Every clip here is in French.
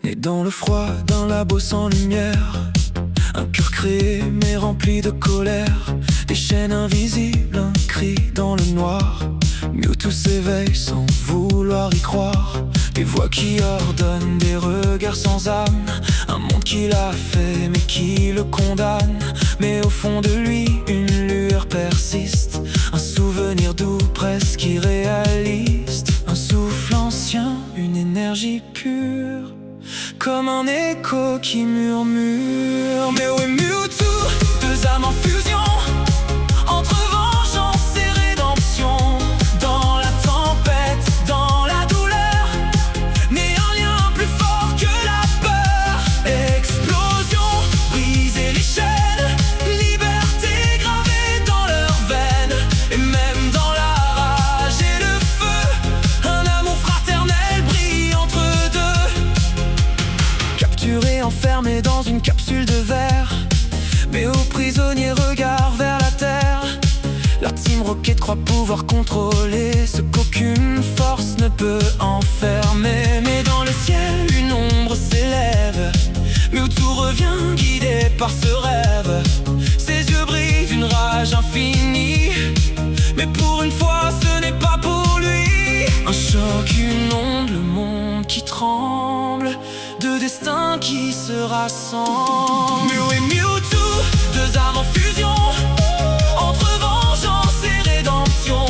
Né dans le froid d'un labo sans lumière, un cœur créé mais rempli de colère. Des chaînes invisibles, un cri dans le noir. Mewtwo s'éveille sans vouloir y croire. Des voix qui ordonnent, des regards sans âme. Un monde qu'il a fait mais qui le condamne. Mais au fond de lui, une lueur persiste. Un souvenir doux, presque irréaliste. Un souffle ancien, une énergie pure, comme un écho qui murmure. Mais où est Mewtwo? Deux âmes en fusion, entre vengeance et rédemption. Dans la tempête, dans la douleur, mais un lien plus fort que la peur. Explosion, briser les chaînes, liberté gravée dans leurs veines. Et même dans la rage et le feu, un amour fraternel brille entre deux. Capturé, enfermé dans une capsule de verre, mais aux prisonniers, regard vers la terre. La Team Rocket croit pouvoir contrôler ce qu'aucune force ne peut enfermer. Mais dans le ciel, une ombre s'élève. Mewtwo revient guidé par ce rêve. Ses yeux brillent d'une rage infinie, mais pour une fois ce n'est pas pour lui. Un choc, une onde, le monde qui tremble, deux destins qui se rassemblent. Mais où est Mewtwo? Deux âmes en fusion, entre vengeance et rédemption.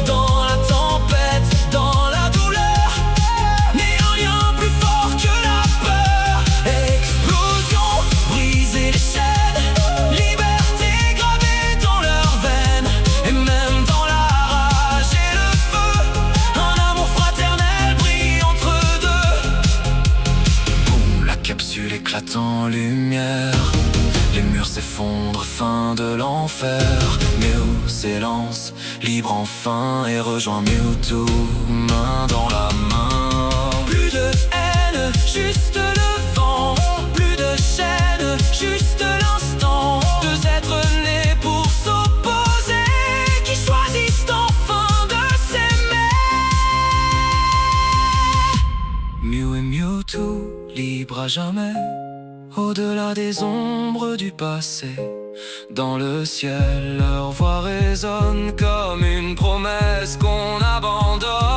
Dans la tempête, dans la douleur, mais un lien plus fort que la peur. Explosion, briser les chaînes, liberté gravée dans leurs veines. Et même dans la rage et le feu, un amour fraternel brille entre deux. Boum, la capsule éclate en lumière. Les murs s'effondrent, fin de l'enfer. Mew s'élance, libre enfin, et rejoint Mewtwo, main dans la main. Plus de haine, juste le vent. Plus de chaîne, juste l'instant. Deux êtres nés pour s'opposer, qui choisissent enfin de s'aimer. Mew et Mewtwo, libres à jamais, au-delà des ombres du passé. Dans le ciel, leur voix résonne comme une promesse qu'on abandonne.